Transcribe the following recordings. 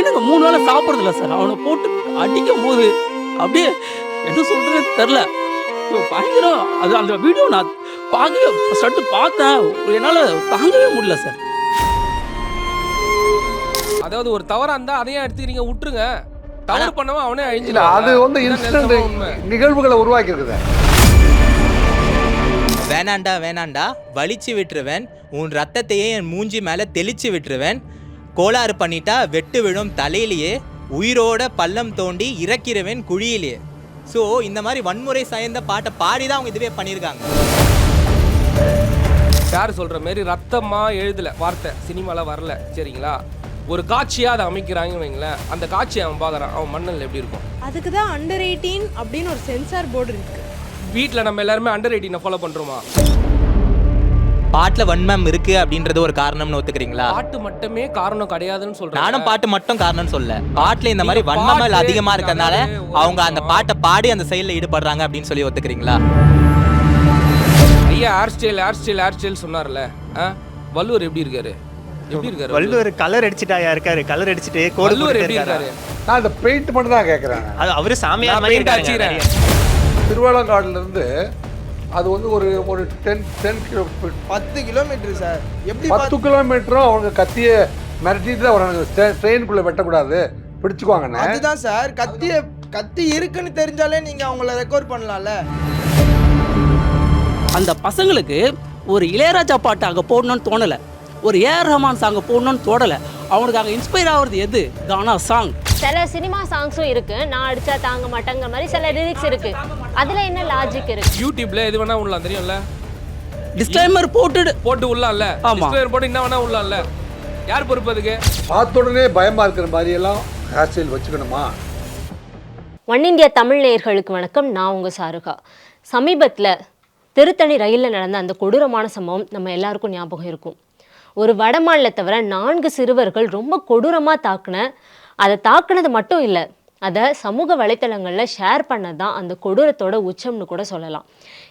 பையனுங்க 3 வேளை சாப்பிட்றதில்ல சார். அவனை போட்டு அடிக்கும் போது அப்படியே என்ன சொல்கிறது தெரில. பயங்கரம். அது அந்த வீடியோ நான் பார்த்தேன். என்னால் தாங்கவே முடியல சார். அதாவது ஒரு தவறா இருந்தா அதையும் எடுத்துக்கிறீங்க, விட்டுருங்க. தவறு பண்ணவன் அவனே இல்ல அழிஞ்சிடல. அது வந்து இன்ஸ்டன்ட் நிகழ்வுகளை உருவாக்கி இருக்குது. வேணாண்டா வேணாண்டா வலிச்சு விட்டுருவேன், உன் ரத்தத்தையே என் மூஞ்சி மேலே தெளிச்சு விட்டுருவேன், கோளாறு பண்ணிட்டா வெட்டு விழும் தலையிலேயே, உயிரோட பள்ளம் தோண்டி இறக்கிருவேன் குழியிலேயே. ஸோ இந்த மாதிரி வன்முறை சார்ந்த பாட்டை பாடி தான் அவங்க இதுவே பண்ணியிருக்காங்க. யார் சொல்ற மாதிரி ரத்தமா எழுதல வார்த்தை சினிமால வரல, சரிங்களா? ஒரு காட்சியா அதை அமைக்கிறாங்கன்னு வைங்களேன், அந்த காட்சியை அவன் பார்க்குறான், அவன் மண்ணல்ல எப்படி இருக்கும்? அதுக்கு தான் அண்டர் 18 அப்படின்னு ஒரு சென்சார் போர்டு இருக்கு. வீட்டில் நம்ம எல்லாருமே அண்டர் 18 ஃபாலோ பண்றோமா? பாட்டில் வன்மம் இருக்கு அப்படின்றது ஒரு காரணம்னு ஒத்துக்கிறீங்களா? பாட்டு மட்டுமே காரணம் கிடையாதுன்னு சொல்றேன். நானும் பாட்டு மட்டும் காரணம்னு சொல்ல, பாட்டில் இந்த மாதிரி வன்மங்கள் அதிகமா இருக்கறனால அவங்க அந்த பாட்டை பாடி அந்த செயலில் ஈடுபடுறாங்க அப்படின்னு சொல்லி ஒத்துக்கிறீங்களா? ஐயா ஹேர் ஸ்டைல் சொன்னார்ல, வள்ளுவர் எப்படி இருக்காரு? எப்படி இருக்காரு வள்ளுவர்? கலர் அடிச்சிட்டாயா இருக்காரு, கலர் அடிச்சிட்டு கோடு வள்ளுவர் போட்டு எப்படி இருக்காரு. இருக்காரு? நான் இந்த பெயிண்ட் மட்டும் தான் கேட்குறேன். அது அவரு சாமியார் மாதிரி பெயிண்ட் இருக்காருங்க. அடிச்சிக்கிறேன். திருவாலங்காடுலேருந்து அது வந்து ஒரு 10 கிலோமீட்டர் 10 கிலோமீட்டர் சார். எப்படி 10 கிலோமீட்டரும் அவங்க கத்தியை மிரட்டிட்டு தான் வராங்க. ட்ரெயினுக்குள்ளே வெட்டக்கூடாது, பிடிச்சிக்குவாங்கண்ணே. அதுதான் சார், கத்தி இருக்குன்னு தெரிஞ்சாலே நீங்க அவங்கள ரெக்கவர் பண்ணலாம்ல. அந்த பசங்களுக்கு ஒரு இளையராஜா பாட்டு அங்கே போடணும்னு தோணலை, ஒரு ஏஆர் ரஹ்மான் சாங்கை போடணும்னு தோணலை. அவனுக்கு அங்கே இன்ஸ்பயர் ஆகிறது எது? கானா சாங். சில சினிமா சாங்ஸும் இருக்கு, நான் அடிச்சா தாங்க மாட்டேங்கிற மாதிரி சில லிரிக்ஸ் இருக்கு. அதுல என்ன லாஜிக் இருக்கு? யூடியூப்ல எது வேணா உள்ளலாம், தெரியும்ல? டிஸ்க்ளைமர் போட்டு உள்ளாம்ல. ஆமா. டிஸ்க்ளைமர் போட்டு என்ன வேணா உள்ளாம்ல. யார் பொறுப்பு அதுக்கு? பார்த்த உடனே பயமாக இருக்கிற மாதிரியெல்லாம் ஹேர் ஸ்டைல் வச்சுக்கணுமா? ஒன் இந்தியா தமிழ் நேயர்களுக்கு வணக்கம். நான் உங்க சாருகா. சமீபத்தில் திருத்தணி ரயிலில் நடந்த அந்த கொடூரமான சம்பவம் நம்ம எல்லாருக்கும் ஞாபகம் இருக்கும். ஒரு வட மாநிலத்தவரை 4 சிறுவர்கள் ரொம்ப கொடூரமாக அதை தாக்குனது மட்டும் இல்லை, அதை சமூக வலைத்தளங்களில் ஷேர் பண்ணது தான் அந்த கொடூரத்தோட உச்சம்னு கூட சொல்லலாம்.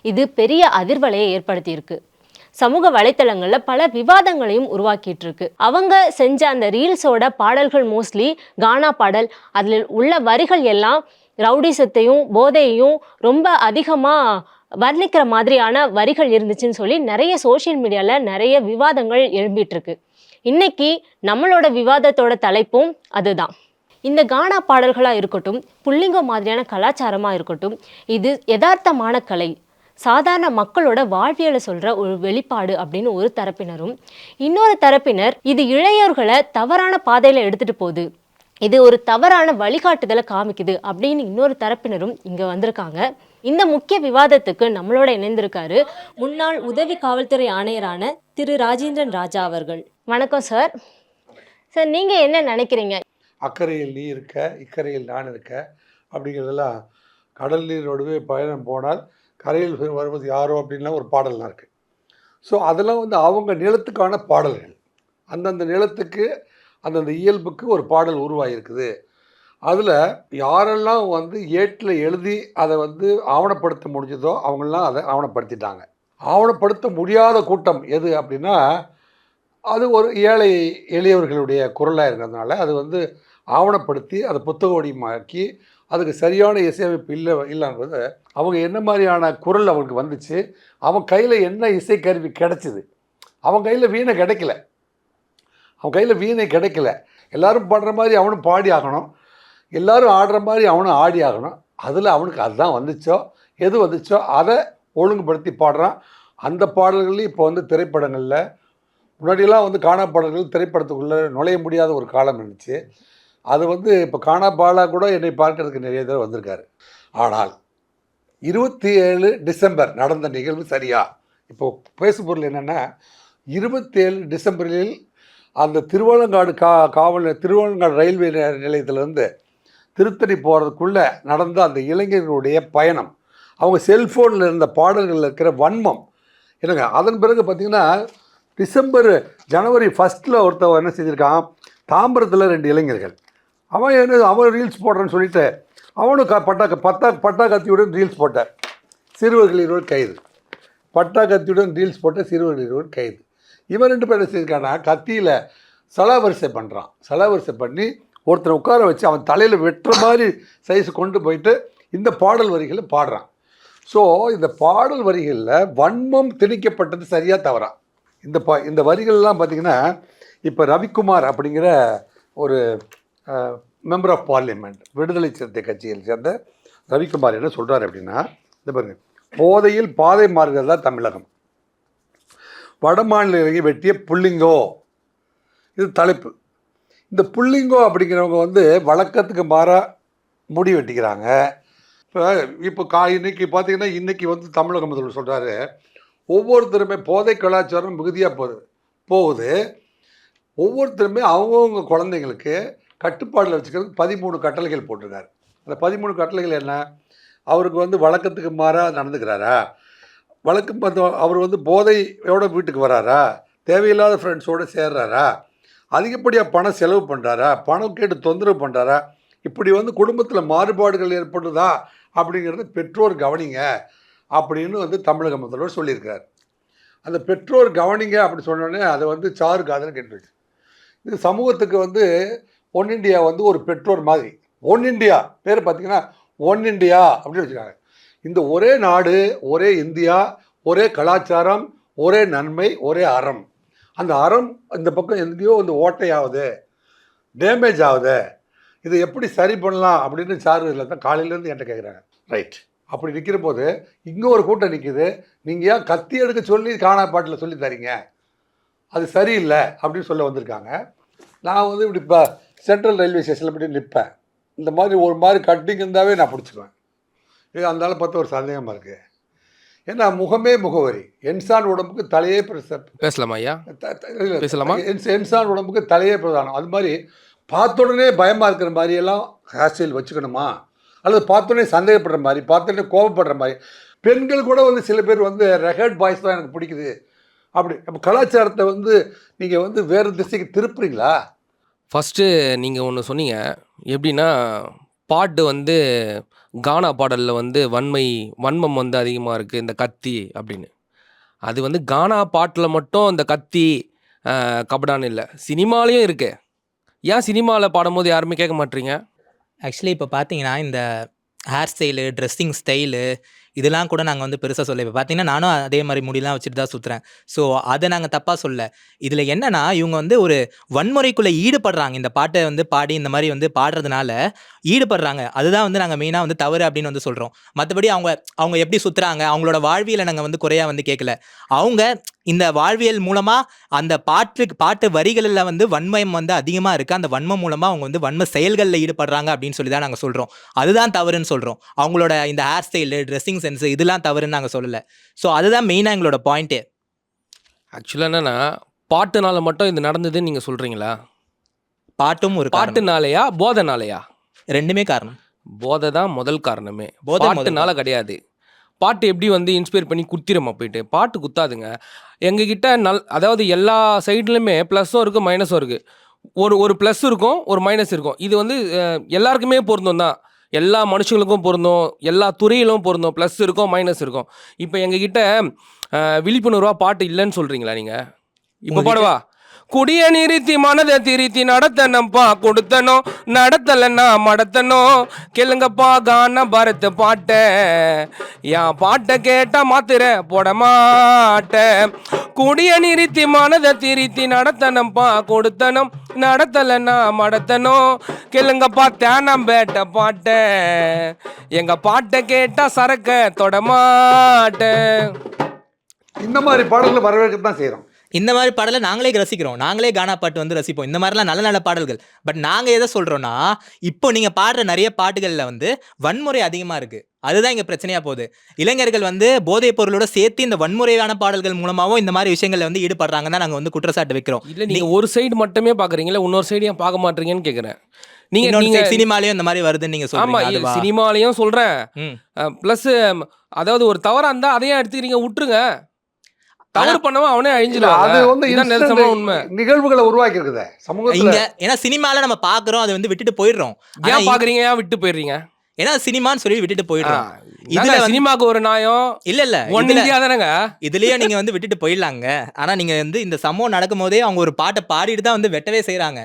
இது பெரிய அதிர்வலையை ஏற்படுத்தியிருக்கு. சமூக வலைத்தளங்களில் பல விவாதங்களையும் உருவாக்கிட்டு இருக்கு. அவங்க செஞ்ச அந்த ரீல்ஸோட பாடல்கள் மோஸ்ட்லி கானா பாடல். அதில் உள்ள வரிகள் எல்லாம் ரவுடிசத்தையும் போதையையும் ரொம்ப அதிகமாக வர்ணிக்கிற மாதிரியான வரிகள் இருந்துச்சுன்னு சொல்லி நிறைய சோஷியல் மீடியாவில் நிறைய விவாதங்கள் எழும்பிட்டு இருக்கு. இன்னைக்கு நம்மளோட விவாதத்தோட தலைப்பும் அதுதான். இந்த கானா பாடல்களாக இருக்கட்டும், புள்ளிங்கோ மாதிரியான கலாச்சாரமாக இருக்கட்டும், இது யதார்த்தமான கலை, சாதாரண மக்களோட வாழ்வியலை சொல்கிற ஒரு வெளிப்பாடு அப்படின்னு ஒரு தரப்பினரும், இன்னொரு தரப்பினர் இது இளையோர்களை தவறான பாதையில் எடுத்துகிட்டு போகுது, இது ஒரு தவறான வழிகாட்டுதலை காமிக்குது அப்படின்னு இன்னொரு தரப்பினரும் இங்கே வந்திருக்காங்க. இந்த முக்கிய விவாதத்துக்கு நம்மளோட இணைந்திருக்காரு முன்னாள் உதவி காவல்துறை ஆணையரான திரு ராஜேந்திரன் ராஜா அவர்கள். வணக்கம் சார். சார், நீங்கள் என்ன நினைக்கிறீங்க? அக்கறையில் நீ இருக்க, இக்கரையில் நான் இருக்க அப்படிங்கிறதெல்லாம், கடல் நீரோடவே பயணம் போனால் கரையில் வருவது யாரோ அப்படின்லாம் ஒரு பாடல்லாம் இருக்குது. ஸோ அதெல்லாம் வந்து அவங்க நிலத்துக்கான பாடல்கள். அந்தந்த நிலத்துக்கு அந்தந்த இயல்புக்கு ஒரு பாடல் உருவாகிருக்குது. அதில் யாரெல்லாம் வந்து ஏட்டில் எழுதி அதை வந்து ஆவணப்படுத்த முடிஞ்சதோ அவங்களாம் அதை ஆவணப்படுத்திட்டாங்க. ஆவணப்படுத்த முடியாத கூட்டம் எது அப்படின்னா, அது ஒரு ஏழை எளியவர்களுடைய குரலாக இருக்கிறதுனால அது வந்து ஆவணப்படுத்தி அதை புத்தக வடிவமாக்கி அதுக்கு சரியான இசையமைப்பு இல்லைன்றது, அவங்க என்ன மாதிரியான குரல் அவங்களுக்கு வந்துச்சு, அவன் கையில் என்ன இசைக்கருவி கிடச்சிது, அவன் கையில் வீணை கிடைக்கல. எல்லாரும் பாடுற மாதிரி அவனும் பாடி ஆகணும், எல்லாரும் ஆடுற மாதிரி அவனும் ஆடி ஆகணும். அதில் அவனுக்கு அதுதான் வந்துச்சோ, எது வந்துச்சோ அதை ஒழுங்குபடுத்தி பாடுறான். அந்த பாடல்கள்லையும் இப்போ வந்து திரைப்படங்களில் முன்னாடியெல்லாம் வந்து கானா பாடல்கள் திரைப்படத்துக்குள்ளே நுழைய முடியாத ஒரு காலம் இருந்துச்சு. அது வந்து இப்போ கானா பாலா கூட என்னை பார்க்கறதுக்கு நிறைய பேர் வந்திருக்காரு. ஆனால் 27 டிசம்பர் நடந்த நிகழ்வு சரியா? இப்போது பேசும் பொருள் என்னென்னா, 27 டிசம்பரில் அந்த திருவாலங்காடு திருவாலங்காடு ரயில்வே நிலையத்திலேருந்து திருத்தணி போகிறதுக்குள்ளே நடந்த அந்த இளைஞர்களுடைய பயணம், அவங்க செல்ஃபோனில் இருந்த பாடல்களில் இருக்கிற வன்மம் என்னங்க. அதன் பிறகு பார்த்திங்கன்னா ஜனவரி 1 ஒருத்தவன் என்ன செஞ்சுருக்கான், தாம்பரத்தில் 2 இளைஞர்கள், அவன் ரீல்ஸ் போடுறேன்னு சொல்லிட்டு அவனும் பட்டா கத்தியுடன் ரீல்ஸ் போட்டார். சிறுவர்கள் 20 கைது. பட்டா கத்தியுடன் ரீல்ஸ் போட்ட சிறுவர்கள் 20 கைது. இவன் 2 பேர் என்ன செஞ்சிருக்கானா, கத்தியில் சலாவரிசை பண்ணுறான். சலாவரிசை பண்ணி ஒருத்தனை உட்கார வச்சு அவன் தலையில் வெட்டுற மாதிரி சைஸ் கொண்டு போயிட்டு இந்த பாடல் வரிகளை பாடுறான். ஸோ இந்த பாடல் வரிகளில் வன்மம் திணிக்கப்பட்டது சரியாக தவறா? இந்த வரிகள்லாம் பார்த்திங்கன்னா இப்போ ரவிக்குமார் அப்படிங்கிற ஒரு மெம்பர் ஆஃப் பார்லிமெண்ட் விடுதலை சிறுத்தை கட்சியில் சேர்ந்த ரவிக்குமார் என்ன சொல்கிறார் அப்படின்னா, இந்த பாருங்க, போதையில் பாதை மாறுகிறது தான் தமிழகம், வட மாநில வெட்டிய புள்ளிங்கோ, இது தலைப்பு. இந்த புள்ளிங்கோ அப்படிங்கிறவங்க வந்து வழக்கத்துக்கு மாறாக முடி வெட்டிக்கிறாங்க. இப்போ இன்னைக்கு பார்த்தீங்கன்னா இன்றைக்கி வந்து தமிழக முதல்வர் சொல்கிறாரு, ஒவ்வொருத்தருமே போதை கலாச்சாரம் மிகுதியாக போகுது, ஒவ்வொருத்தருமே அவங்கவுங்க குழந்தைங்களுக்கு கட்டுப்பாடில் வச்சுக்கிறதுக்கு 13 கட்டளைகள் போட்டிருக்காரு. அந்த 13 கட்டளைகள் என்ன? அவருக்கு வந்து வழக்கத்துக்கு மாறாக நடந்துக்கிறாரா, அவர் வந்து போதையோட வீட்டுக்கு வராரா, தேவையில்லாத ஃப்ரெண்ட்ஸோடு சேர்றாரா, அதிகப்படியாக பணம் செலவு பண்ணுறாரா, பணம் கேட்டு தொந்தரவு பண்ணுறாரா, இப்படி வந்து குடும்பத்தில் மாறுபாடுகள் ஏற்படுதா அப்படிங்கிறது பெற்றோர் கவனிங்க அப்படின்னு வந்து தமிழக முதல்வர் சொல்லியிருக்கார். அந்த பெற்றோர் கவனிங்க அப்படி சொன்னோடனே அதை வந்து சாரு காதல் கேட்டுருச்சு. இது சமூகத்துக்கு வந்து ஒன் இண்டியா வந்து ஒரு பெற்றோர் மாதிரி. ஒன் இண்டியா பேர் பார்த்திங்கன்னா ஒன் இண்டியா அப்படின்னு வச்சுருக்காங்க. இந்த ஒரே நாடு, ஒரே இந்தியா, ஒரே கலாச்சாரம், ஒரே நன்மை, ஒரே அறம். அந்த அறம் இந்த பக்கம் எங்கேயோ வந்து ஓட்டையாகுது, டேமேஜ் ஆகுது, இதை எப்படி சரி பண்ணலாம் அப்படின்னு சாரு இதில் தான் காலையிலேருந்து என்கிட்ட கேட்குறாங்க. ரைட், அப்படி நிற்கிற போது இங்கே ஒரு கூட்டம் நிற்கிது, நீங்கள் ஏன் கத்தி எடுக்க சொல்லி காணா பாட்டில் சொல்லி தரீங்க, அது சரியில்லை அப்படின்னு சொல்ல வந்திருக்காங்க. நான் வந்து இப்படி இப்போ சென்ட்ரல் ரயில்வே ஸ்டேஷனில் இப்படி நிற்பேன், இந்த மாதிரி ஒரு மாதிரி கட்டிங் இருந்தாவே நான் பிடிச்சிக்குவேன். இது அந்தால பார்த்து ஒரு சந்தேகமாக இருக்குது. ஏன்னா முகமே முகவரி, என்சான் உடம்புக்கு தலையே பேசலாமா ஐயா? பேசலாமா? என்சான் உடம்புக்கு தலையே பிரதானம். அது மாதிரி பார்த்த உடனே பயமாக இருக்கிற மாதிரியெல்லாம் ஹேர் ஸ்டைல் வச்சுக்கணுமா, அல்லது பார்த்தோன்னே சந்தேகப்படுற மாதிரி, பார்த்தோன்னே கோபப்படுற மாதிரி? பெண்கள் கூட வந்து சில பேர் வந்து ரெஹர்ட் பாய்ஸ் தான் எனக்கு பிடிக்குது அப்படி. அப்போ கலாச்சாரத்தை வந்து நீங்கள் வந்து வேறு திசைக்கு திருப்புறீங்களா? ஃபஸ்ட்டு நீங்கள் ஒன்று சொன்னீங்க, எப்படின்னா பாட்டு வந்து கானா பாடலில் வந்து வன்மம் வந்து அதிகமாக இருக்குது, இந்த கத்தி அப்படின்னு. அது வந்து கானா பாட்டில் மட்டும் இந்த கத்தி கபடான்னு இல்லை, சினிமாலேயும் இருக்குது. ஏன் சினிமாவில் பாடும்போது யாருமே கேட்க மாட்டீங்க? ஆக்சுவலி இப்போ பார்த்தீங்கன்னா இந்த ஹேர் ஸ்டைலு, ட்ரெஸ்ஸிங் ஸ்டைலு இதெல்லாம் கூட நாங்கள் வந்து பெருசாக சொல்ல. இப்போ பார்த்தீங்கன்னா நானும் அதே மாதிரி முடியெல்லாம் வச்சுட்டு தான் சுற்றுறேன். ஸோ அதை நாங்கள் தப்பாக சொல்ல. இதில் என்னென்னா இவங்க வந்து ஒரு வன்முறைக்குள்ளே ஈடுபடுறாங்க. இந்த பாட்டை வந்து பாடி இந்த மாதிரி வந்து பாடுறதுனால ஈடுபடுறாங்க. அதுதான் வந்து நாங்கள் மெயினாக வந்து தவறு அப்படின்னு வந்து சொல்கிறோம். மற்றபடி அவங்க எப்படி சுற்றுறாங்க, அவங்களோட வாழ்வியலை நாங்கள் வந்து குறையாக வந்து கேட்கல. அவங்க இந்த வாழ்வியல் மூலமாக அந்த பாட்டு வரிகளில் வந்து வன்மம் வந்து அதிகமாக இருக்குது. அந்த வன்மம் மூலமாக அவங்க வந்து வன்ம செயல்களில் ஈடுபடுறாங்க அப்படின்னு சொல்லி தான் நாங்கள் சொல்கிறோம். அதுதான் தவறுன்னு சொல்கிறோம். அவங்களோட இந்த ஹேர் ஸ்டைலு, ட்ரெஸ்ஸிங் சென்ஸு இதெல்லாம் தவறுன்னு நாங்கள் சொல்லலை. ஸோ அதுதான் மெயினாக எங்களோட பாயிண்ட்டே. ஆக்சுவலாக என்னென்னா பாட்டுனால மட்டும் இது நடந்ததுன்னு நீங்கள் சொல்கிறீங்களா? பாட்டும் ஒரு பாட்டுனாலையா போதைனாலையா? ரெண்டுமே காரணம். போதை தான் முதல் காரணமே, பாட்டுனால கிடையாது. பாட்டு எப்படி வந்து இன்ஸ்பயர் பண்ணி குத்திரமா போயிட்டு? பாட்டு குத்தாதுங்க. எங்ககிட்ட அதாவது எல்லா சைட்லையுமே ப்ளஸ்ஸும் இருக்குது மைனஸும் இருக்குது. ஒரு ப்ளஸ் இருக்கும், ஒரு மைனஸ் இருக்கும். இது வந்து எல்லாருக்குமே பொருந்தும் தான், எல்லா மனுஷங்களுக்கும் பொருந்தும், எல்லா துறையிலும் பொருந்தும். ப்ளஸ் இருக்கும், மைனஸ் இருக்கும். இப்போ எங்ககிட்ட விழிப்புணர்வாக பாட்டு இல்லைன்னு சொல்கிறீங்களா நீங்கள்? இப்போ பாடுவா, குடிய நிறுத்தி மனதை திருத்தி நடத்தனப்பா கொடுத்தனும், நடத்தலைன்னா மடத்தனும், கேளுங்கப்பா கான பரத்து பாட்ட, என் பாட்டை கேட்டால் மாத்திர போட மாட்டேன். குடிய நிறுத்தி மனதை திருத்தி நடத்தனப்பா கொடுத்தனும், நடத்தலைன்னா மடத்தனும், கேளுங்கப்பா தேனம்பேட்ட பாட்ட, எங்கள் பாட்டை கேட்டால் சரக்க தொட மாட்டேன். இந்த மாதிரி பாடல்கள் வரவேற்கத்தான் செய்கிறோம். இந்த மாதிரி பாடலை நாங்களே ரசிக்கிறோம். நாங்களே கானா பாட்டு வந்து ரசிப்போம். இந்த மாதிரிலாம் நல்ல நல்ல பாடல்கள். பட் நாங்கள் எதை சொல்கிறோன்னா, இப்போ நீங்கள் பாடுற நிறைய பாட்டுகளில் வந்து வன்முறை அதிகமாக இருக்குது. அதுதான் இங்கே பிரச்சனையாக போகுது. இளைஞர்கள் வந்து போதைப் பொருளோட சேர்த்து இந்த வன்முறையான பாடல்கள் மூலமாகவும் இந்த மாதிரி விஷயங்களில் வந்து ஈடுபடுறாங்க தான் நாங்கள் வந்து குற்றச்சாட்டு வைக்கிறோம். இல்லை, நீங்கள் ஒரு சைடு மட்டுமே பார்க்குறீங்களா, இன்னொரு சைடு ஏன் பார்க்க மாட்டீங்கன்னு கேட்குறேன். நீங்கள் சினிமாலையும் இந்த மாதிரி வருதுன்னு நீங்கள் சொல்றீங்க. ஆமாம், சினிமாலையும் சொல்கிறேன். ப்ளஸ் அதாவது ஒரு தவறாக இருந்தால் அதையும் எடுத்துக்கிறீங்க, விட்டுருங்க. தவறு பண்ணவன் அவனே அழிஞ்சிடும். அது வந்து உண்மை நிகழ்வுகளை உருவாக்கி இருக்குது சமூகத்துல. ஏன்னா சினிமால நம்ம பாக்குறோம், அதை வந்து விட்டுட்டு போயிடுறோம். ஏன் பாக்குறீங்க, ஏன் விட்டு போயிடுறீங்க? ஏன்னா சினிமான்னு சொல்லி விட்டுட்டு போயிடுறோம். இதுல இதுல சினிமாக்கு ஒரு நியாயம் இல்ல ஒன் இந்தியா தானேங்க. இதுலயே நீங்க வந்து விட்டுட்டு போயிடலாங்க. ஆனா நீங்க வந்து இந்த சம்பவம் நடக்கும் போதே அவங்க ஒரு பாட்டை பாடிட்டு தான் வந்து வெட்டவே செய்யறாங்க.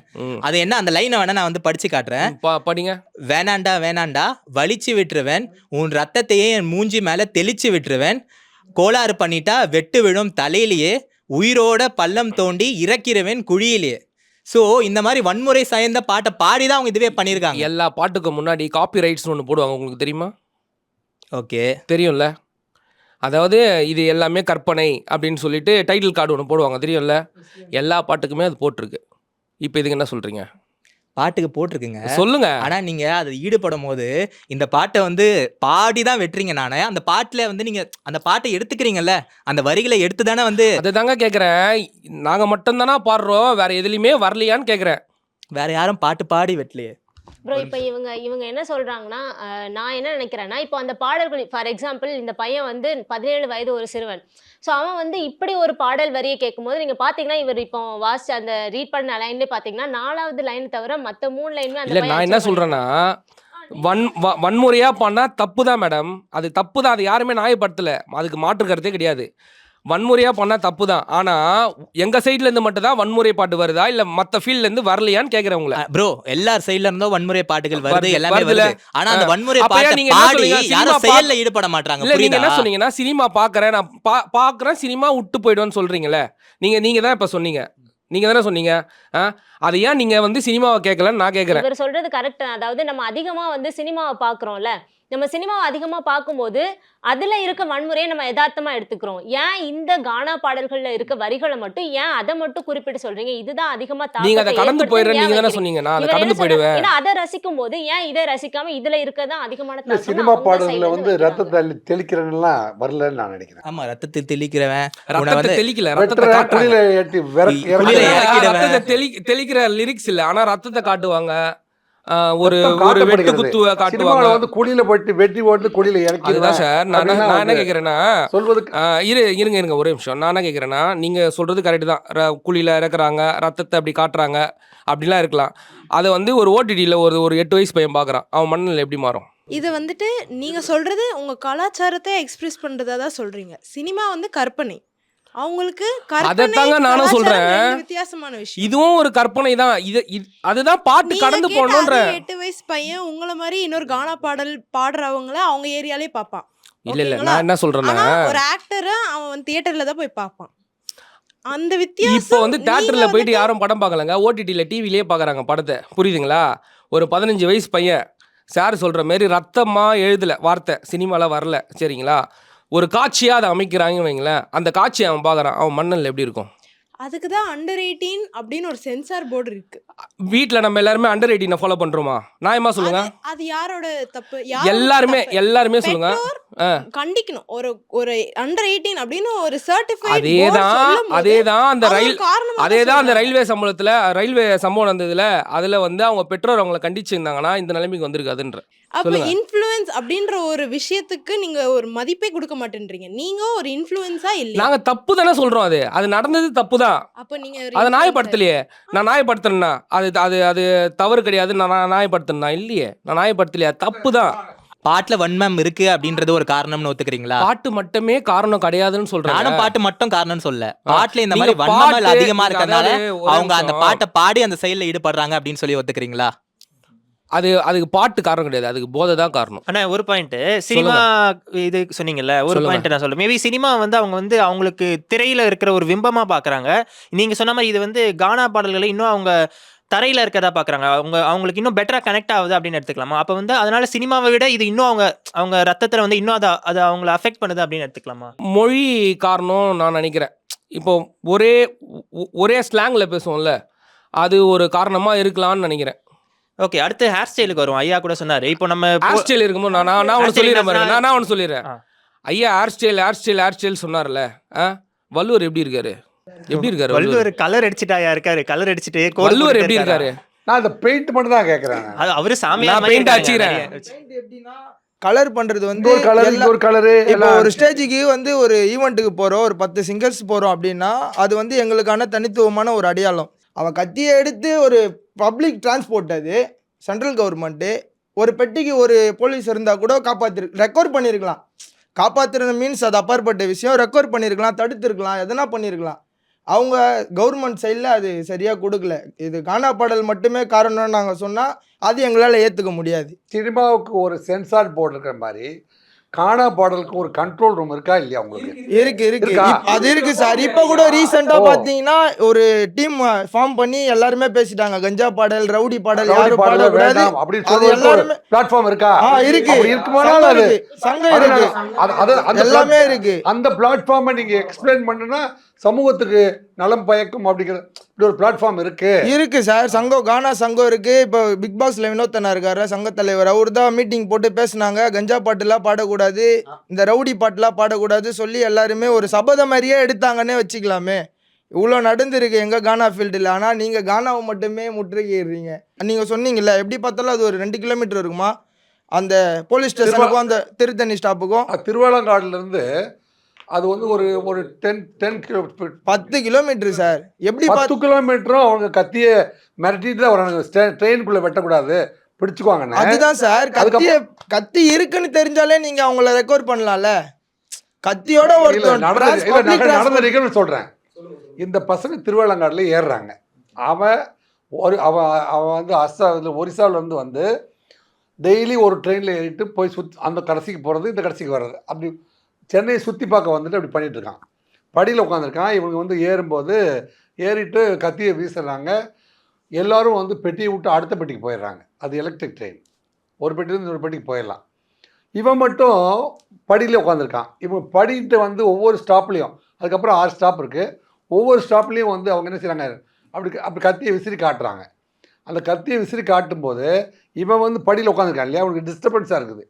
அது என்ன அந்த லைனை வேணா நான் வந்து படிச்சு காட்டுறேன். படிங்க. வேணாண்டா வேணாண்டா வலிச்சு விட்டுருவேன், உன் ரத்தத்தையே என் மூஞ்சி மேல தெளிச்சு விட்டுருவேன், கோளாறு பண்ணிட்டா வெட்டு விழும் தலையிலேயே, உயிரோட பள்ளம் தோண்டி இறக்கிறவன் குழியிலேயே. ஸோ இந்த மாதிரி வன்முறை சார்ந்த பாட்டை பாடி தான் அவங்க இதுவே பண்ணியிருக்காங்க. எல்லா பாட்டுக்கும் முன்னாடி காப்பி ரைட்ஸ்னு ஒன்று போடுவாங்க, உங்களுக்கு தெரியுமா? ஓகே, தெரியும்ல. அதாவது இது எல்லாமே கற்பனை அப்படின்னு சொல்லிட்டு டைட்டில் கார்டு ஒன்று போடுவாங்க, தெரியும்ல. எல்லா பாட்டுக்குமே அது போட்டிருக்கு. இப்போ இதுக்கு என்ன சொல்றீங்க? பாட்டுக்கு போட்டிருக்குங்க, சொல்லுங்க. ஆனா நீங்க அதை ஈடுபடும் போது இந்த பாட்டை வந்து பாடி தான் வெட்டுறீங்க. நானே அந்த பாட்டுல வந்து நீங்க அந்த பாட்டை எடுத்துக்கிறீங்கல்ல, அந்த வரிகளை எடுத்து தானே வந்து. அதை தாங்க கேட்குறேன். நாங்கள் மட்டும்தானா பாடுறோம், வேற எதுலையுமே வரலையான்னு கேட்குறேன். வேற யாரும் பாட்டு பாடி வெட்டலையே. ப்ரோ இப்போ இவங்க என்ன சொல்றாங்கன்னா, நான் என்ன நினைக்கிறேன்னா, இப்போ அந்த பாடல்கள் ஃபார் எக்ஸாம்பிள் இந்த பையன் வந்து 17 வயது ஒரு சிறுவன். ஸோ அவன் வந்து இப்படி ஒரு பாடல் வரியை கேட்கும்போது நீங்கள் பார்த்தீங்கன்னா, இவர் இப்போ வாசிச்ச அந்த ரீட் பண்ண லைன்லேயே பார்த்தீங்கன்னா 4வது லைன் தவிர மற்ற 3 லைனுமே அந்த இல்லை, பையன் நான் என்ன achieve சொல்கிறேன்னா, வன்முறையாக பண்ணால் தப்பு தான் மேடம். அது தப்பு தான், அது யாருமே நியாயப்படுத்தலை, அதுக்கு மாற்று கருத்தே கிடையாது. வன்முறையாக பண்ணால் தப்பு தான். ஆனால் எங்கள் சைட்லேருந்து மட்டும் தான் வன்முறை பாட்டு வருதா, இல்லை மற்ற ஃபீல்ட்லேருந்து வரலையான்னு கேட்குறேன் உங்களை. ப்ரோ எல்லார் சைடுல இருந்தோ வன்முறை பாட்டுகள் வருது, வருது, எல்லாமே வருதுல. வருது. ஆனா அந்த வன்முறை அப்ப ஏன் பாட்டை நீங்க என்ன பாடி சொன்னீங்க? யாரும் சினிமா செயல்ல ஈடுபட மாட்டாங்க. இல்லை, நீங்கள் என்ன புரியுதா? சொன்னீங்கன்னா, சினிமா பார்க்குறேன், நான் பார்க்குறேன், சினிமா விட்டு போயிடுவேன்னு சொல்கிறீங்களே. நீங்கள் தான் இப்போ சொன்னீங்க, நீங்கள் தானே சொன்னீங்க. அது ஏன் நீங்கள் வந்து சினிமாவை கேட்கலன்னு நான் கேட்குறேன். இவர் சொல்றது கரெக்ட். அதாவது நம்ம அதிகமாக வந்து சினிமாவை பார்க்குறோம்ல, நம்ம சினிமாவை அதிகமாக பார்க்கும்போது அதில் இருக்க வன்முறையை நம்ம யதார்த்தமாக எடுத்துக்கிறோம். ஏன் இந்த கானா பாடல்களில் இருக்க வரிகளை மட்டும் ஏன் அதை மட்டும் குறிப்பிட்டு சொல்றீங்க? இதுதான் அதிகமாக நீங்கள் அதை கடந்து போயிடுறேன் நீங்கள் தானே சொன்னீங்க. நான் அதை கடந்து போயிடுவேன். ஏன்னா அதை ரசிக்கும் போது ஏன் இதை ரசிக்காம இதுல இருக்கதான் அதிகமான இந்த சினிமா பாடல்களில் வந்து ரத்தத்தை தெளிக்கிறதுலாம் வரலன்னு நான் நினைக்கிறேன். ஆமா, ரத்தத்தில் தெளிக்கிறவன் ரத்தத்தை தெளிக்கல, ரத்தத்தை வெட்டுற காட்டுறாங்க. குழியில ஏற்றி குழியில இறக்கிடுவேன். ரத்தத்தை தெளிக்கிற லிரிக்ஸ் இல்ல, ஆனா ரத்தத்தை காட்டுவாங்க. ஒரு ரத்தம் ஒரு வெட்டு காட்டப்படுகிறது. குத்துவ சினிமாவில் காட்டுவாங்க. வந்து குழியில போட்டு வெட்டி ஓட்டு குழியில இறக்கி அதுதான் சார், நான் என்ன கேட்குறேன்னா, சொல்வதுக்கு இருங்க ஒரு நிமிஷம். நான் என்ன கேட்குறேன்னா, நீங்க சொல்றது கரெக்ட் தான். குழியில இறக்குறாங்க, ரத்தத்தை அப்படி காட்டுறாங்க, அப்படிலாம் இருக்கலாம். அதை வந்து ஒரு ஓடிடியில் ஒரு 8 வயசு பையன் பார்க்குறான், அவன் மண்ணில் எப்படி மாறும்? இது வந்துட்டு நீங்க சொல்றது உங்க கலாச்சாரத்தை எக்ஸ்பிரஸ் பண்றதா தான் சொல்றீங்க. சினிமா வந்து கற்பனை. அவங்களுக்கு அதைத்தாங்க நானும் சொல்றேன். வித்தியாசமான விஷயம். இதுவும் ஒரு கற்பனை தான். அதுதான் பாட்டு கடந்து போகணுன்ற. 8 வயசு பையன் உங்களை மாதிரி இன்னொரு கானா பாடல் பாடுறவங்கள அவங்க ஏரியாலே பார்ப்பான். இல்ல நான் என்ன சொல்றேன்னா, ஒரு ஆக்டரை அவன் தியேட்டர்ல தான் போய் பார்ப்பான். அந்த வித்தியாசம். இப்போ வந்து தியேட்டர்ல போயிட்டு யாரும் படம் பார்க்கலங்க, ஓடிடியில் டிவிலேயே பார்க்குறாங்க படத்தை. புரியுதுங்களா? ஒரு 15 வயசு பையன் சார் சொல்ற மாதிரி ரத்தமா எழுதல வார்த்தை, சினிமால வரல, சரிங்களா? ஒரு காட்சியாக அதை அமைக்கிறாங்கன்னு வைங்களேன், அந்த காட்சியை அவன் பார்க்குறான், அவன் மண்ணில் எப்படி இருக்கும்? அதுக்கு தான் அண்டர் 18 அப்படின்னு ஒரு சென்சார் போர்டு இருக்கு. வீட்டில் நம்ம எல்லாருமே அண்டர் 18 ஃபாலோ பண்றோமா? நியாயமா சொல்லுங்க. அது யாரோட தப்பு? எல்லாருமே சொல்லுங்க. கண்டிக்கணும். ஒரு அண்டர் 18 அப்படின்னு ஒரு சர்டிஃபைட் அதேதான் அந்த ரயில்வே சம்பவம் நடந்ததுல அதுல வந்து அவங்க பெற்றோர் அவங்களை கண்டிச்சிருந்தாங்கன்னா இந்த நிலைமைக்கு வந்திருக்காதுன்ற. அப்ப இன்ஃப்ளூயன்ஸ் அப்படின்ற ஒரு விஷயத்துக்கு நீங்க ஒரு மதிப்பே கொடுக்க மாட்டேன்றீங்க. நீங்க ஒரு இன்ஃப்ளூயன்ஸா இல்ல. நாங்க தப்பு தானே சொல்றோம். அது நடந்தது தப்பு தான். அப்ப நீங்க அதை நியாயப்படுத்தலையே. நான் நியாயப்படுத்தினா அது தவறு கிடையாது. நான் நியாயப்படுத்தினா இல்லையே, நான் நியாயப்படுத்தலையா? தப்பு தான். பாட்டுல வன்மம் இருக்கு அப்படின்றது ஒரு காரணம்னு ஒத்துக்கிறீங்களா? பாட்டு மட்டுமே காரணம் கிடையாதுன்னு சொல்றேன். நானும் பாட்டு மட்டும் காரணம் சொல்ல, பாட்டுல இந்த மாதிரி வன்மம் அதிகமா இருக்கறனால அவங்க அந்த பாட்டை பாடி அந்த செயல்ல ஈடுபடுறாங்க அப்படின்னு சொல்லி ஒத்துக்கிறீங்களா? அதுக்கு பாட்டு காரணம் கிடையாது, அதுக்கு போதை தான் காரணம். ஆனா ஒரு பாயிண்ட் சினிமா இது சொன்னீங்கல்ல, ஒரு பாயிண்ட் நான் சொல்ல, மேபி சினிமா வந்து அவங்க வந்து அவங்களுக்கு திரையில இருக்கிற ஒரு பிம்பமா பாக்குறாங்க. நீங்க சொன்ன மாதிரி இது வந்து கானா பாடல்களை இன்னும் அவங்க தரையில இருக்கதா பாக்குறாங்க, அவங்களுக்கு இன்னும் பெட்டரா கனெக்ட் ஆகுது அப்படின்னு எடுத்துக்கலாமா? அப்ப வந்து அதனால சினிமாவை விட இது இன்னும் அவங்க ரத்தத்துல வந்து இன்னும் அதை அவங்களை அஃபெக்ட் பண்ணுது அப்படின்னு எடுத்துக்கலாமா? மொழி காரணம் நான் நினைக்கிறேன். இப்போ ஒரே ஸ்லாங்ல பேசுவோம்ல, அது ஒரு காரணமா இருக்கலாம்னு நினைக்கிறேன். ஓகே, அடுத்து ஹேர் ஸ்டைலுக்கு வரும். ஐயா கூட சொன்னாரு, இப்போ நம்ம ஹேர் ஸ்டைல் இருக்கும்போது நான் ஒன்று சொல்லிடுறேன். நான் ஒன்று சொல்லிடுறேன். ஐயா ஹேர் ஸ்டைல் சொன்னார்ல, வள்ளுவர் எப்படி இருக்காரு? வள்ளுவர் கலர் அடிச்சுட்டாயா இருக்காரு, கலர் அடிச்சுட்டு வள்ளுவர் எப்படி இருக்காரு? நான் அந்த பெயிண்ட் மட்டும் தான் கேட்கறேன். அவரு சாமியார் பெயிண்ட் அடிச்சுக்கிறேன். எப்படின்னா கலர் பண்றது வந்து ஒரு கலரு இப்போ ஒரு ஸ்டேஜுக்கு வந்து ஒரு ஈவெண்ட்டுக்கு போறோம், ஒரு 10 சிங்கர்ஸ் போறோம் அப்படின்னா அது வந்து எங்களுக்கான தனித்துவமான ஒரு அடையாளம். அவன் கத்தியை எடுத்து ஒரு பப்ளிக் டிரான்ஸ்போர்ட், அது சென்ட்ரல் கவர்மெண்ட்டு ஒரு பெட்டிக்கு ஒரு போலீஸ் இருந்தால் கூட ரெக்கவர் பண்ணியிருக்கலாம். காப்பாற்றுறது மீன்ஸ் அது அப்பாற்பட்ட விஷயம். ரெக்கவர் பண்ணியிருக்கலாம், தடுத்துருக்கலாம், எதனா பண்ணியிருக்கலாம். அவங்க கவர்மெண்ட் சைடில் அது சரியாக கொடுக்கல. இது கானா பாடல் மட்டுமே காரணம்னு நாங்கள் சொன்னால் அது எங்களால் ஏற்றுக்க முடியாது. சினிமாவுக்கு ஒரு சென்சார் போர்டு இருக்கிற மாதிரி கானா பாடலுக்கு ஒரு கண்ட்ரோல் ரூம் இருக்கா இல்லையா உங்களுக்கு? இருக்கு இருக்கா? அது இருக்கு சார். இப்போ கூட ரீசெண்டாக பார்த்தீங்கன்னா ஒரு டீம் ஃபார்ம் பண்ணி எல்லாருமே பேசிட்டாங்க. கஞ்சா பாடல், ரவுடி பாடல் யாரும் பாடக்கூடாது அது எல்லாருமே பிளாட்ஃபார்ம் இருக்கா? இருக்கு. அப்படி இருக்குமானால் அது சங்கம் இருக்கு, எல்லாமே இருக்கு. அந்த பிளாட்ஃபார்மை நீங்க எக்ஸ்பிளைன் பண்ணுனா சமூகத்துக்கு நலம் பயக்கும் அப்படிங்கிற இப்படி ஒரு பிளாட்ஃபார்ம் இருக்கு சார். சங்கம், கானா சங்கம் இருக்கு. இப்போ பிக் பாஸ்ல வினோத் அண்ணா இருக்காரு சங்க தலைவர். அவர் தான் மீட்டிங் போட்டு பேசினாங்க. கஞ்சா பாட்டுலாம் பாடக்கூடாது, இந்த ரவுடி பாட்டுலாம் பாடக்கூடாது சொல்லி எல்லாருமே ஒரு சபதம் மாதிரியே எடுத்தாங்கன்னே வச்சுக்கலாமே. இவ்வளோ நடந்துருக்கு எங்கள் கானா ஃபீல்டில். ஆனால் நீங்கள் கானாவை மட்டுமே முற்றுகையிடுறீங்க. நீங்கள் சொன்னீங்கல்ல, எப்படி பார்த்தாலும் அது ஒரு 2 கிலோமீட்டர் இருக்குமா அந்த போலீஸ் ஸ்டேஷனுக்கும் அந்த திருத்தணி ஸ்டாப்புக்கும். திருவாலங்காடுலேருந்து அது வந்து ஒரு 10 கிலோமீட்டர் 10 கிலோமீட்டர் சார். எப்படி 10 கிலோமீட்டரும் அவங்க கத்தியை மிரட்டிட்டு தான் வராங்க. ட்ரெயினுக்குள்ளே வெட்டக்கூடாது, பிடிச்சுக்குவாங்க. அதுதான் சார், கத்தி இருக்குன்னு தெரிஞ்சாலே நீங்க அவங்கள ரெக்கவர் பண்ணலாம்ல. கத்தியோட நடந்த நிகழ்வு சொல்றேன். இந்த பசங்க திருவாலங்காடுல ஏறுறாங்க. அவன் வந்து ஒரிசாவிலேருந்து வந்து டெய்லி ஒரு ட்ரெயினில் ஏறிட்டு போய் அந்த கடைசிக்கு போகிறது, இந்த கடைசிக்கு வர்றது, அப்படி சென்னையை சுற்றி பார்க்க வந்துட்டு அப்படி பண்ணிட்டு இருக்கான். படியில் உட்காந்துருக்கான். இவங்க வந்து ஏறும்போது ஏறிட்டு கத்தியை வீசுறாங்க. எல்லோரும் வந்து பெட்டியை விட்டு அடுத்த பெட்டிக்கு போயிடுறாங்க. அது எலக்ட்ரிக் ட்ரெயின். ஒரு பெட்டிலேருந்து இன்னொரு பெட்டிக்கு போயிடலாம். இவன் மட்டும் படியில் உட்காந்துருக்கான். இவன் படிட்டு வந்து ஒவ்வொரு ஸ்டாப்லேயும், அதுக்கப்புறம் 6 ஸ்டாப் இருக்குது, ஒவ்வொரு ஸ்டாப்லேயும் வந்து அவங்க என்ன செய்கிறாங்க, அப்படி கத்தியை விசிறி காட்டுறாங்க. அந்த கத்தியை விசிறி காட்டும்போது இவன் வந்து படியில் உட்காந்துருக்கான் இல்லையா, அவனுக்கு டிஸ்டர்பன்ஸாக இருக்குது.